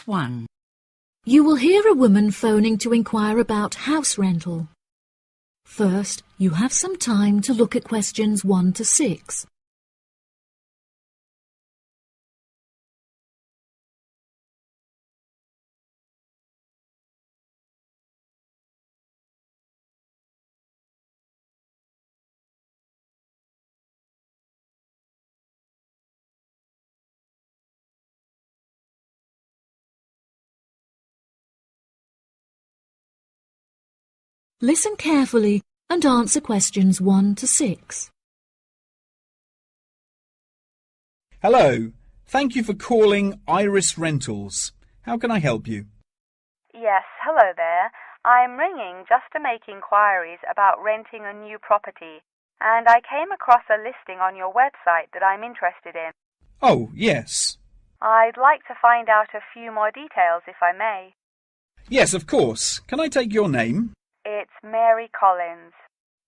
1. You will hear a woman phoning to inquire about house rental. First, you have some time to look at questions 1 to 6. Listen carefully and answer questions 1 to 6. Hello. Thank you for calling Iris Rentals. How can I help you? Yes, hello there. I'm ringing just to make inquiries about renting a new property, and I came across a listing on your website that I'm interested in. Oh, yes. I'd like to find out a few more details if I may. Yes, of course. Can I take your name? It's Mary Collins.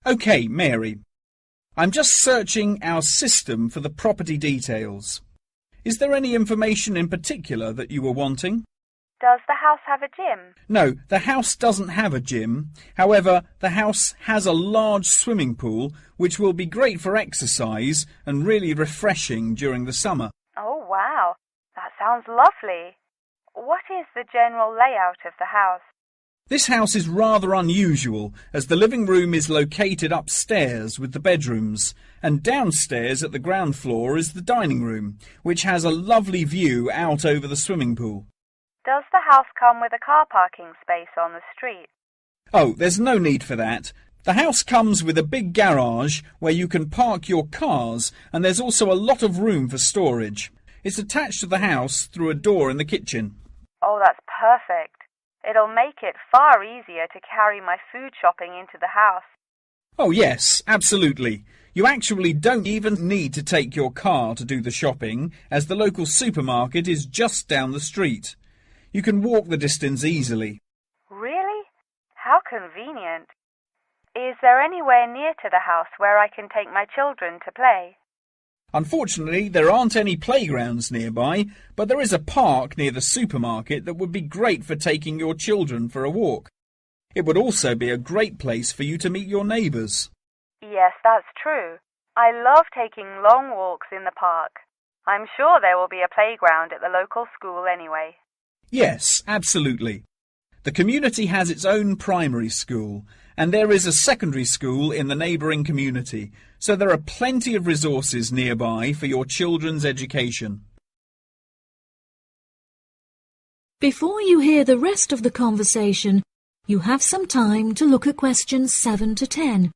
OK, Mary. I'm just searching our system for the property details. Is there any information in particular that you were wanting? Does the house have a gym? No, the house doesn't have a gym. However, the house has a large swimming pool, which will be great for exercise and really refreshing during the summer. Oh, wow. That sounds lovely. What is the general layout of the house? This house is rather unusual, as the living room is located upstairs with the bedrooms, and downstairs at the ground floor is the dining room, which has a lovely view out over the swimming pool. Does the house come with a car parking space on the street? Oh, there's no need for that. The house comes with a big garage where you can park your cars, and there's also a lot of room for storage. It's attached to the house through a door in the kitchen. Oh, that's perfect. It'll make it far easier to carry my food shopping into the house. Oh, yes, absolutely. You actually don't even need to take your car to do the shopping, as the local supermarket is just down the street. You can walk the distance easily. Really? How convenient. Is there anywhere near to the house where I can take my children to play? Unfortunately, there aren't any playgrounds nearby, but there is a park near the supermarket that would be great for taking your children for a walk. It would also be a great place for you to meet your neighbours. Yes, that's true. I love taking long walks in the park. I'm sure there will be a playground at the local school anyway. Yes, absolutely. The community has its own primary school, and there is a secondary school in the neighbouring community, so there are plenty of resources nearby for your children's education. Before you hear the rest of the conversation, you have some time to look at questions 7 to 10.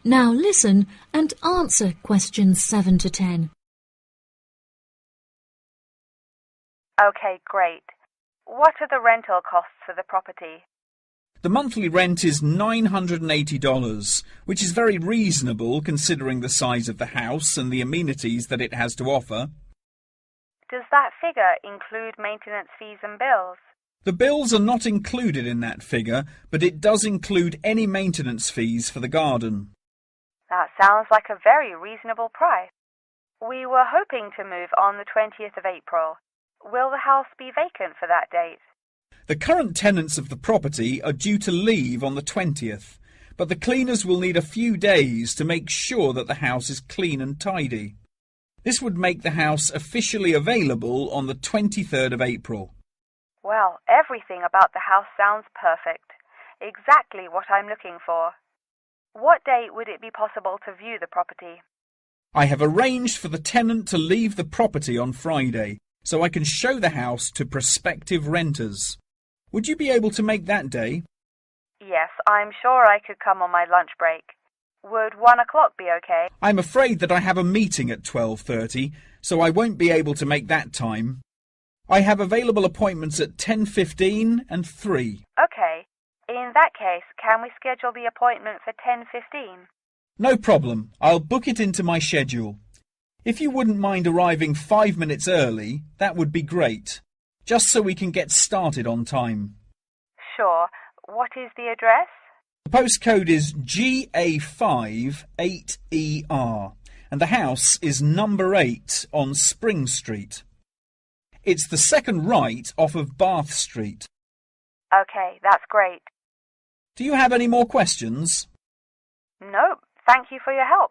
Now listen and answer questions 7 to 10. Okay, great. What are the rental costs for the property? The monthly rent is $980, which is very reasonable considering the size of the house and the amenities that it has to offer. Does that figure include maintenance fees and bills? The bills are not included in that figure, but it does include any maintenance fees for the garden. That sounds like a very reasonable price. We were hoping to move on the 20th of April. Will the house be vacant for that date? The current tenants of the property are due to leave on the 20th, but the cleaners will need a few days to make sure that the house is clean and tidy. This would make the house officially available on the 23rd of April. Well, everything about the house sounds perfect. Exactly what I'm looking for. What date would it be possible to view the property? I have arranged for the tenant to leave the property on Friday, so I can show the house to prospective renters. Would you be able to make that day? Yes, I'm sure I could come on my lunch break. Would 1 o'clock be okay? I'm afraid that I have a meeting at 12:30, so I won't be able to make that time. I have available appointments at 10:15 and 3. Okay. In that case, can we schedule the appointment for 10:15? No problem. I'll book it into my schedule. If you wouldn't mind arriving 5 minutes early, that would be great, just so we can get started on time. Sure. What is the address? The postcode is GA5 8ER, and the house is number 8 on Spring Street. It's the second right off of Bath Street. Okay, that's great. Do you have any more questions? Nope. Thank you for your help.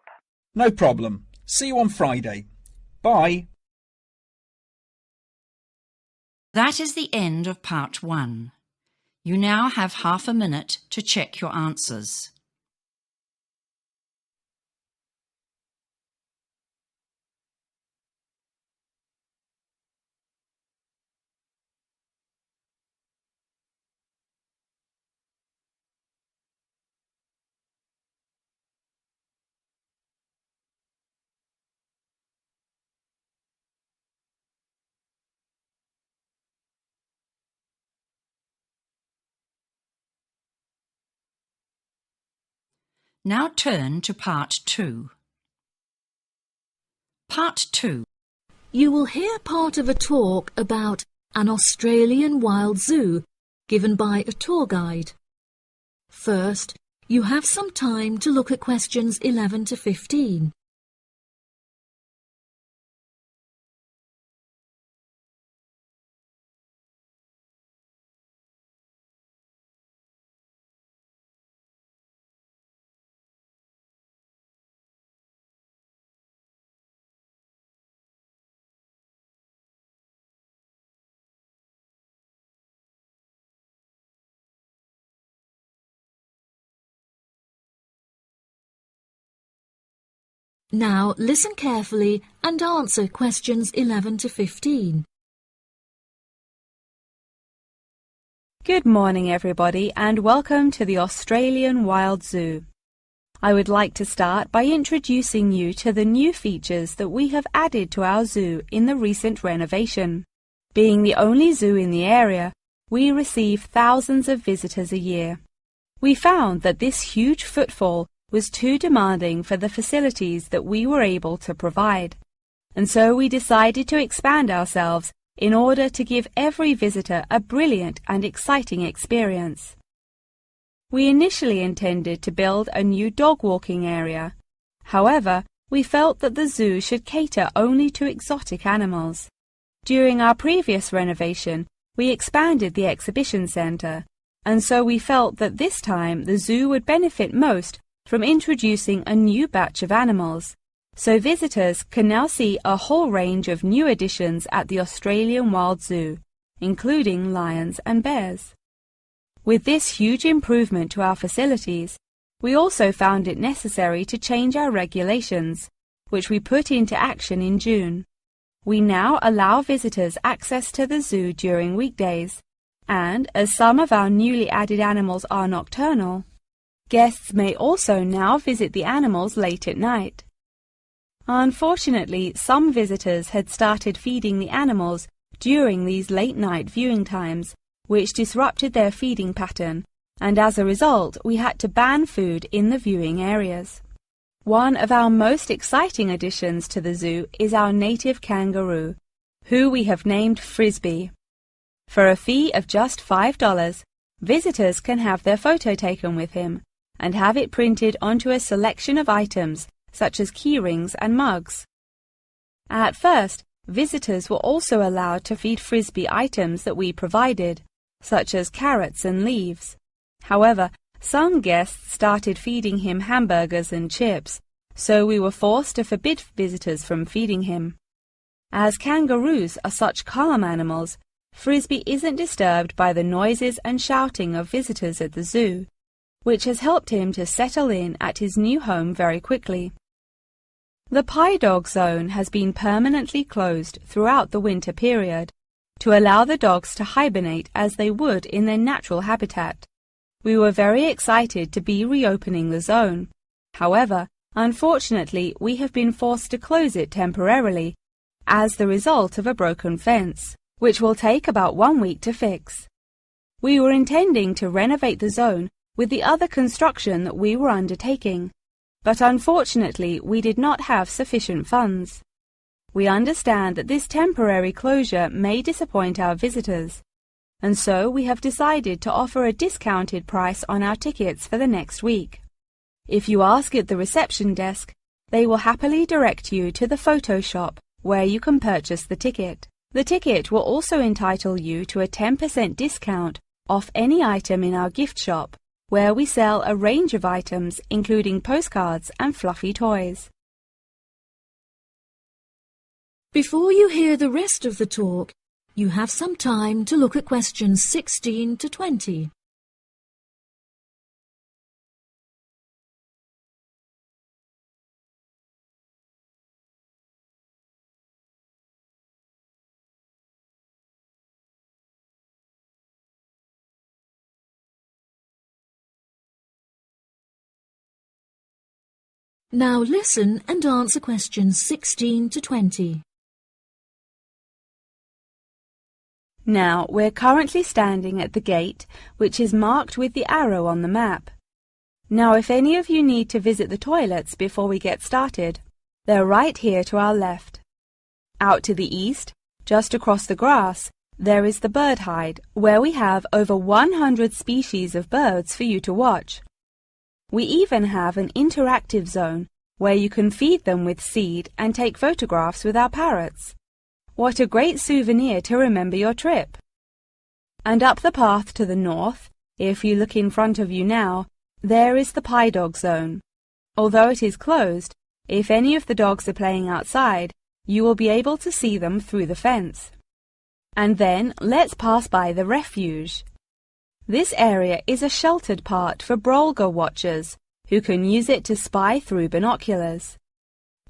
No problem. See you on Friday. Bye. That is the end of part 1. You now have half a minute to check your answers. Now turn to part 2. Part 2. You will hear part of a talk about an Australian wild zoo given by a tour guide. First, you have some time to look at questions 11 to 15. Now listen carefully and answer questions 11 to 15. Good morning everybody and welcome to the Australian Wild Zoo. I would like to start by introducing you to the new features that we have added to our zoo in the recent renovation. Being the only zoo in the area, we receive thousands of visitors a year. We found that this huge footfall was too demanding for the facilities that we were able to provide, and so we decided to expand ourselves in order to give every visitor a brilliant and exciting experience. We initially intended to build a new dog walking area. However, we felt that the zoo should cater only to exotic animals. During our previous renovation, we expanded the exhibition centre, and so we felt that this time the zoo would benefit most from introducing a new batch of animals, so visitors can now see a whole range of new additions at the Australian Wild Zoo, including lions and bears. With this huge improvement to our facilities, we also found it necessary to change our regulations, which we put into action in June. We now allow visitors access to the zoo during weekdays, and as some of our newly added animals are nocturnal, guests may also now visit the animals late at night. Unfortunately, some visitors had started feeding the animals during these late-night viewing times, which disrupted their feeding pattern, and as a result, we had to ban food in the viewing areas. One of our most exciting additions to the zoo is our native kangaroo, who we have named Frisbee. For a fee of just $5, visitors can have their photo taken with him and have it printed onto a selection of items such as keyrings and mugs. At first, visitors were also allowed to feed Frisbee items that we provided, such as carrots and leaves. However, some guests started feeding him hamburgers and chips, so we were forced to forbid visitors from feeding him. As kangaroos are such calm animals, Frisbee isn't disturbed by the noises and shouting of visitors at the zoo, which has helped him to settle in at his new home very quickly. The Pie Dog Zone has been permanently closed throughout the winter period to allow the dogs to hibernate as they would in their natural habitat. We were very excited to be reopening the zone. However, unfortunately, we have been forced to close it temporarily as the result of a broken fence, which will take about 1 week to fix. We were intending to renovate the zone with the other construction that we were undertaking, but unfortunately we did not have sufficient funds. We understand that this temporary closure may disappoint our visitors, and so we have decided to offer a discounted price on our tickets for the next week. If you ask at the reception desk, they will happily direct you to the photo shop where you can purchase the ticket. The ticket will also entitle you to a 10% discount off any item in our gift shop, where we sell a range of items including postcards and fluffy toys. Before you hear the rest of the talk, you have some time to look at questions 16 to 20. Now listen and answer questions 16 to 20. Now, we're currently standing at the gate, which is marked with the arrow on the map. Now, if any of you need to visit the toilets before we get started, they're right here to our left. Out to the east, just across the grass, there is the bird hide, where we have over 100 species of birds for you to watch. We even have an interactive zone where you can feed them with seed and take photographs with our parrots. What a great souvenir to remember your trip! And up the path to the north, if you look in front of you now, there is the pie dog zone. Although it is closed, if any of the dogs are playing outside, you will be able to see them through the fence. And then let's pass by the refuge. This area is a sheltered part for Brolga watchers, who can use it to spy through binoculars.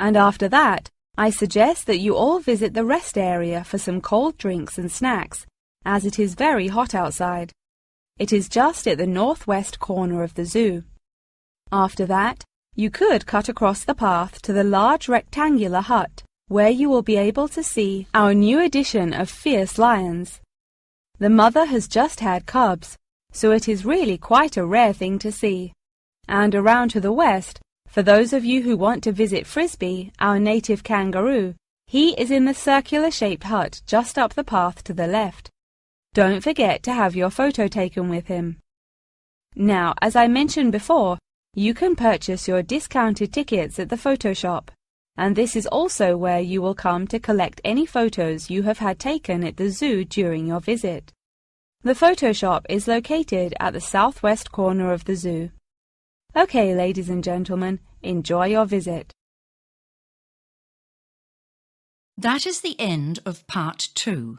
And after that, I suggest that you all visit the rest area for some cold drinks and snacks, as it is very hot outside. It is just at the northwest corner of the zoo. After that, you could cut across the path to the large rectangular hut, where you will be able to see our new edition of fierce lions. The mother has just had cubs, so it is really quite a rare thing to see. And around to the west, for those of you who want to visit Frisbee, our native kangaroo, he is in the circular-shaped hut just up the path to the left. Don't forget to have your photo taken with him. Now, as I mentioned before, you can purchase your discounted tickets at the photo shop, and this is also where you will come to collect any photos you have had taken at the zoo during your visit. The photo shop is located at the southwest corner of the zoo. Okay, ladies and gentlemen, enjoy your visit. That is the end of part 2.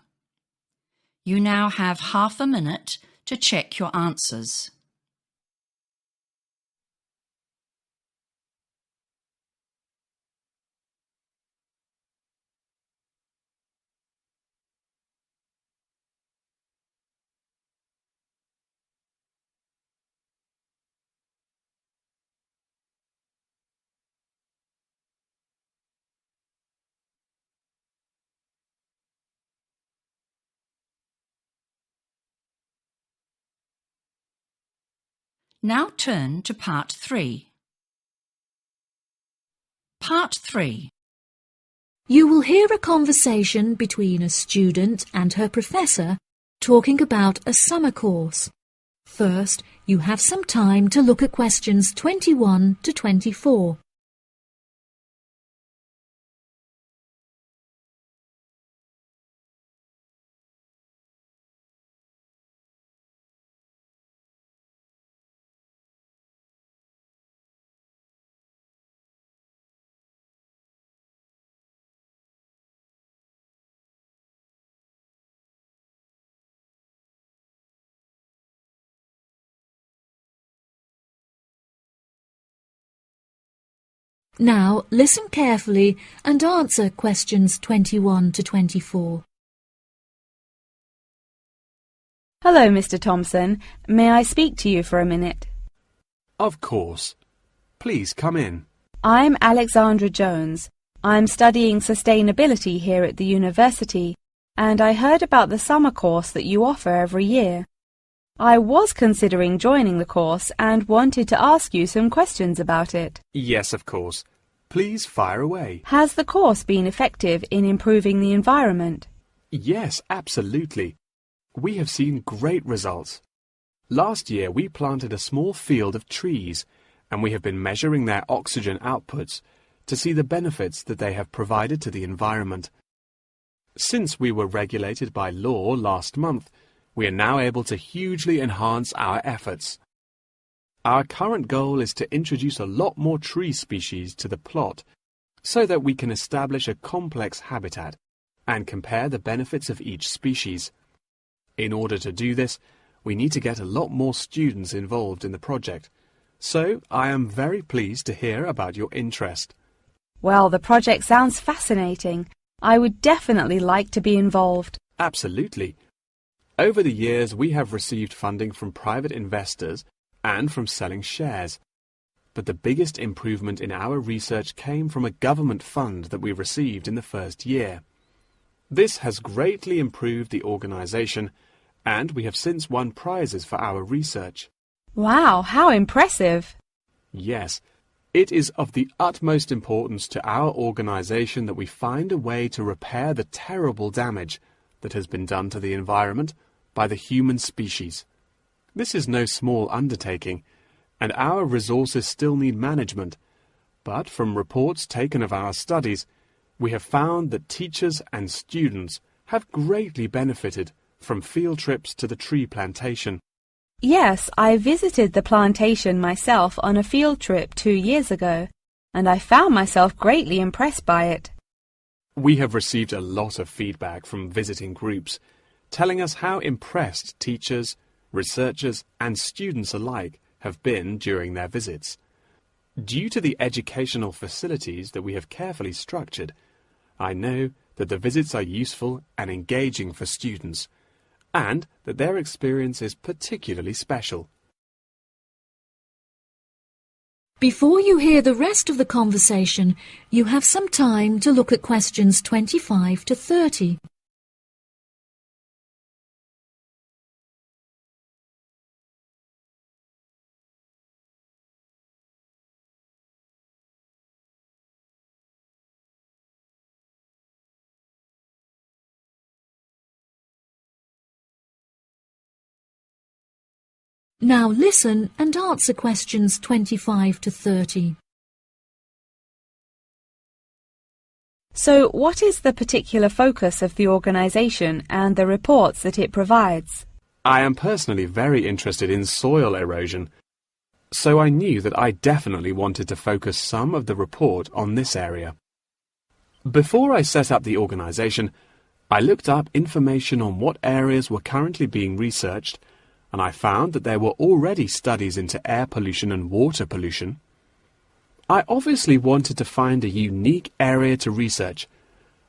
You now have half a minute to check your answers. Now turn to part 3. Part 3. You will hear a conversation between a student and her professor talking about a summer course. First, you have some time to look at questions 21 to 24. Now listen carefully and answer questions 21 to 24. Hello, Mr. Thompson. May I speak to you for a minute? Of course. Please come in. I'm Alexandra Jones. I'm studying sustainability here at the university, and I heard about the summer course that you offer every year. I was considering joining the course and wanted to ask you some questions about it. Yes, of course. Please fire away. Has the course been effective in improving the environment? Yes, absolutely. We have seen great results. Last year we planted a small field of trees, and we have been measuring their oxygen outputs to see the benefits that they have provided to the environment. Since we were regulated by law last month, we are now able to hugely enhance our efforts. Our current goal is to introduce a lot more tree species to the plot so that we can establish a complex habitat and compare the benefits of each species. In order to do this, we need to get a lot more students involved in the project. So I am very pleased to hear about your interest. Well, the project sounds fascinating. I would definitely like to be involved. Absolutely. Over the years, we have received funding from private investors and from selling shares. But the biggest improvement in our research came from a government fund that we received in the first year. This has greatly improved the organization, and we have since won prizes for our research. Wow, how impressive! Yes, it is of the utmost importance to our organization that we find a way to repair the terrible damage that has been done to the environment by the human species. This is no small undertaking, and our resources still need management. But from reports taken of our studies, we have found that teachers and students have greatly benefited from field trips to the tree plantation. Yes, I visited the plantation myself on a field trip 2 years ago, and I found myself greatly impressed by it. We have received a lot of feedback from visiting groups, telling us how impressed teachers, researchers, and students alike have been during their visits. Due to the educational facilities that we have carefully structured, I know that the visits are useful and engaging for students, and that their experience is particularly special. Before you hear the rest of the conversation, you have some time to look at questions 25 to 30. Now listen and answer questions 25 to 30. So, what is the particular focus of the organisation and the reports that it provides? I am personally very interested in soil erosion, so I knew that I definitely wanted to focus some of the report on this area. Before I set up the organisation, I looked up information on what areas were currently being researched, and I found that there were already studies into air pollution and water pollution. I obviously wanted to find a unique area to research,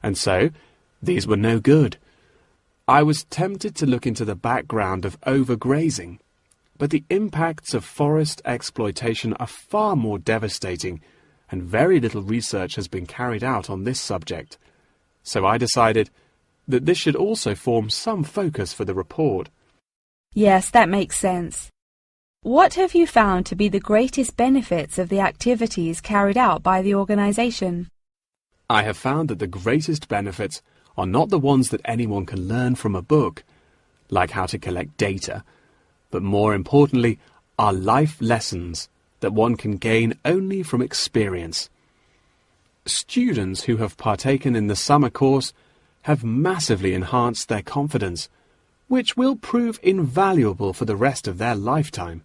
and so these were no good. I was tempted to look into the background of overgrazing, but the impacts of forest exploitation are far more devastating, and very little research has been carried out on this subject. So I decided that this should also form some focus for the report. Yes, that makes sense. What have you found to be the greatest benefits of the activities carried out by the organisation? I have found that the greatest benefits are not the ones that anyone can learn from a book, like how to collect data, but more importantly are life lessons that one can gain only from experience. Students who have partaken in the summer course have massively enhanced their confidence, which will prove invaluable for the rest of their lifetime.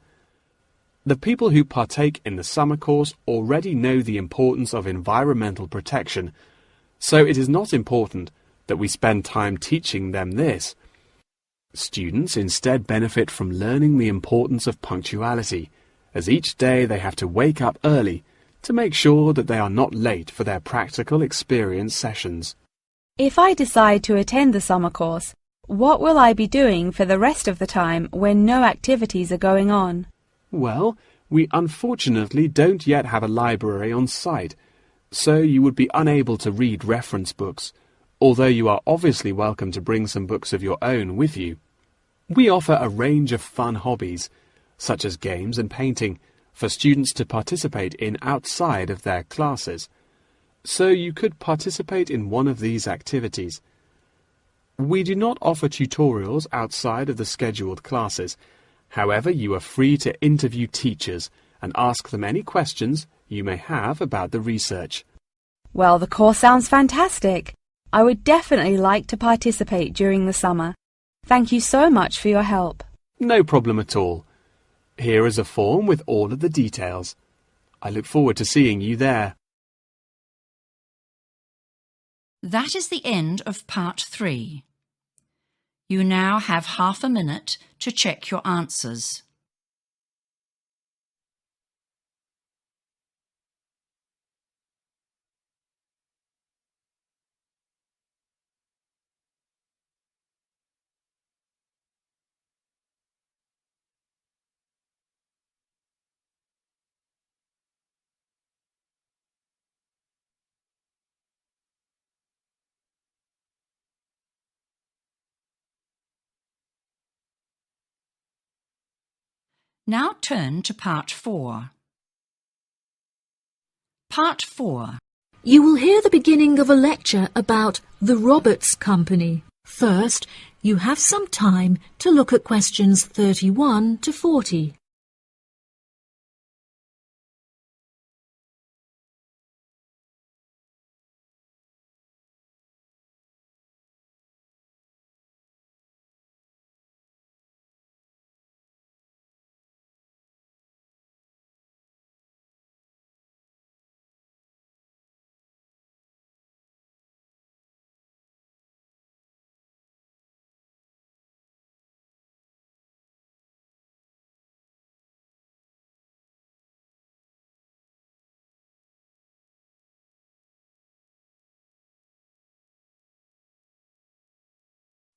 The people who partake in the summer course already know the importance of environmental protection, so it is not important that we spend time teaching them this. Students instead benefit from learning the importance of punctuality, as each day they have to wake up early to make sure that they are not late for their practical experience sessions. If I decide to attend the summer course, what will I be doing for the rest of the time when no activities are going on? Well, we unfortunately don't yet have a library on site, so you would be unable to read reference books, although you are obviously welcome to bring some books of your own with you. We offer a range of fun hobbies, such as games and painting, for students to participate in outside of their classes. so you could participate in one of these activities. We do not offer tutorials outside of the scheduled classes. However, you are free to interview teachers and ask them any questions you may have about the research. Well, the course sounds fantastic. I would definitely like to participate during the summer. Thank you so much for your help. No problem at all. Here is a form with all of the details. I look forward to seeing you there. That is the end of part 3. You now have half a minute to check your answers. Now turn to part 4. Part 4. You will hear the beginning of a lecture about the Roberts Company. First, you have some time to look at questions 31 to 40.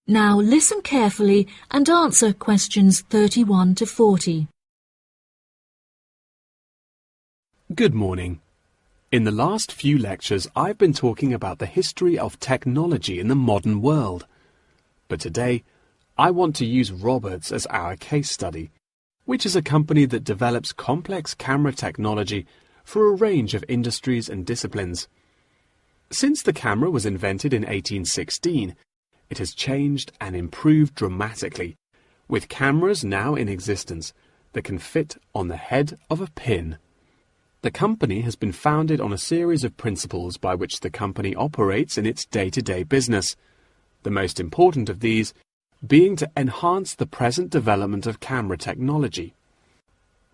Now listen carefully and answer questions 31 to 40. Good morning. In the last few lectures, I've been talking about the history of technology in the modern world. But today, I want to use Roberts as our case study, which is a company that develops complex camera technology for a range of industries and disciplines. Since the camera was invented in 1816, it has changed and improved dramatically, with cameras now in existence that can fit on the head of a pin. The company has been founded on a series of principles by which the company operates in its day-to-day business, the most important of these being to enhance the present development of camera technology.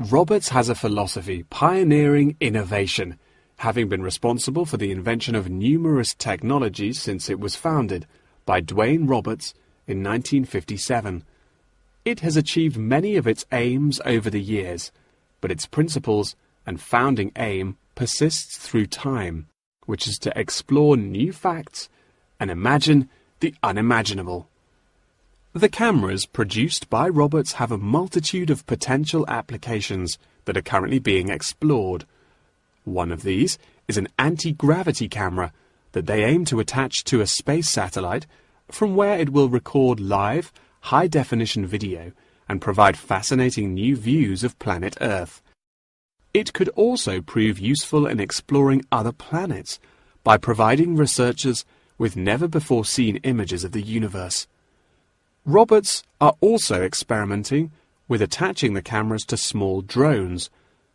Roberts has a philosophy pioneering innovation, having been responsible for the invention of numerous technologies since it was founded by Dwayne Roberts in 1957. It has achieved many of its aims over the years, but its principles and founding aim persists through time, which is to explore new facts and imagine the unimaginable. The cameras produced by Roberts have a multitude of potential applications that are currently being explored. One of these is an anti-gravity camera that they aim to attach to a space satellite from where it will record live, high-definition video and provide fascinating new views of planet Earth. It could also prove useful in exploring other planets by providing researchers with never-before-seen images of the universe. Roberts are also experimenting with attaching the cameras to small drones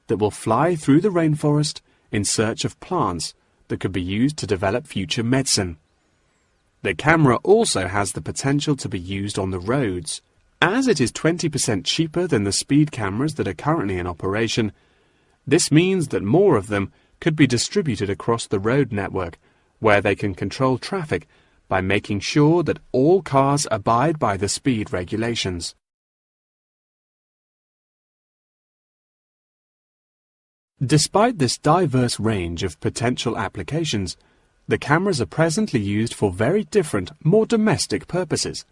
that will fly through the rainforest in search of plants that could be used to develop future medicine. The camera also has the potential to be used on the roads. As it is 20% cheaper than the speed cameras that are currently in operation, this means that more of them could be distributed across the road network, where they can control traffic by making sure that all cars abide by the speed regulations. Despite this diverse range of potential applications, the cameras are presently used for very different, more domestic purposes.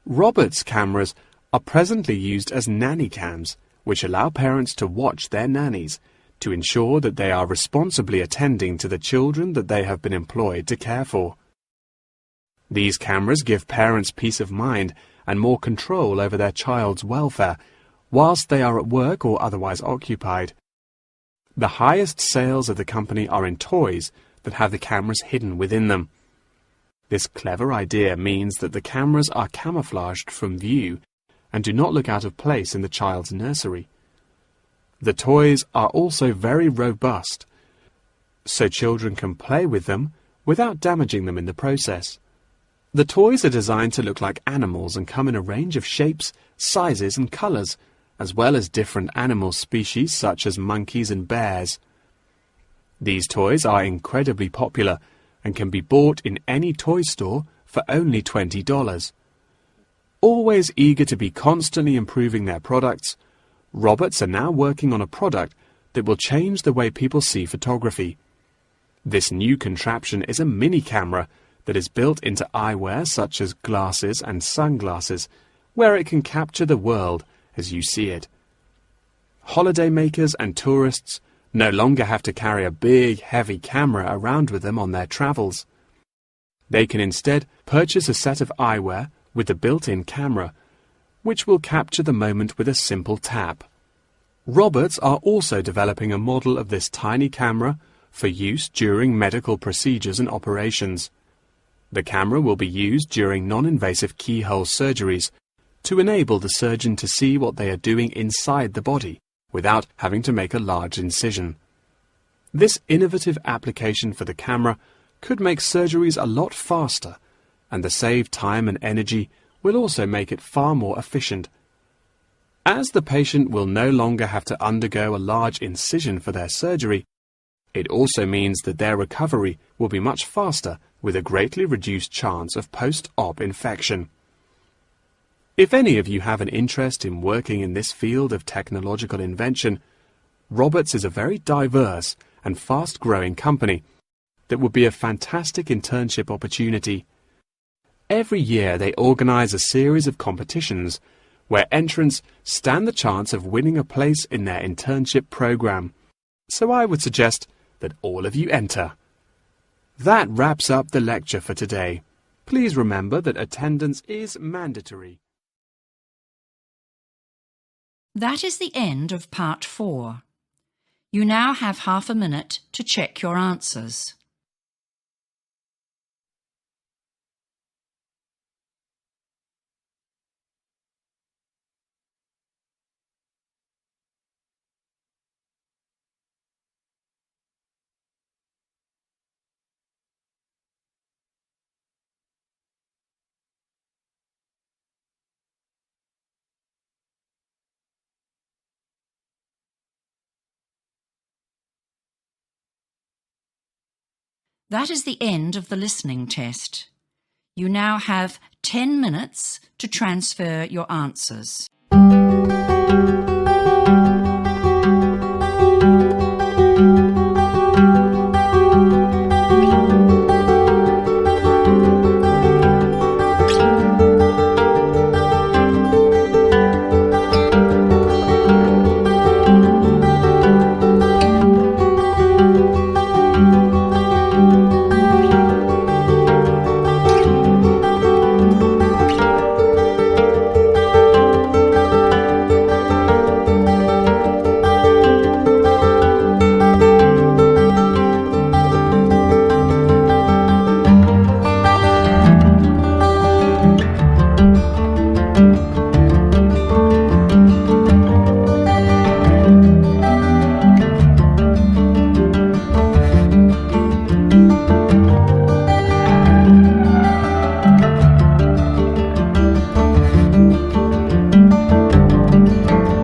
Roberts cameras are presently used as nanny cams, which allow parents to watch their nannies to ensure that they are responsibly attending to the children that they have been employed to care for. These cameras give parents peace of mind and more control over their child's welfare whilst they are at work or otherwise occupied. The highest sales of the company are in toys that have the cameras hidden within them. This clever idea means that the cameras are camouflaged from view and do not look out of place in the child's nursery. The toys are also very robust, so children can play with them without damaging them in the process. The toys are designed to look like animals and come in a range of shapes, sizes and colours, as well as different animal species such as monkeys and bears. These toys are incredibly popular and can be bought in any toy store for only $20. Always eager to be constantly improving their products, Roberts are now working on a product that will change the way people see photography. This new contraption is a mini camera that is built into eyewear such as glasses and sunglasses, where it can capture the world as you see it. Holidaymakers and tourists no longer have to carry a big, heavy camera around with them on their travels. They can instead purchase a set of eyewear with a built-in camera, which will capture the moment with a simple tap. Roberts are also developing a model of this tiny camera for use during medical procedures and operations. The camera will be used during non-invasive keyhole surgeries to enable the surgeon to see what they are doing inside the body without having to make a large incision. This innovative application for the camera could make surgeries a lot faster, and the saved time and energy will also make it far more efficient. As the patient will no longer have to undergo a large incision for their surgery, it also means that their recovery will be much faster with a greatly reduced chance of post-op infection. If any of you have an interest in working in this field of technological invention, Roberts is a very diverse and fast-growing company that would be a fantastic internship opportunity. Every year they organize a series of competitions where entrants stand the chance of winning a place in their internship program. So I would suggest that all of you enter. That wraps up the lecture for today. Please remember that attendance is mandatory. That is the end of part 4. You now have half a minute to check your answers. That is the end of the listening test. You now have 10 minutes to transfer your answers.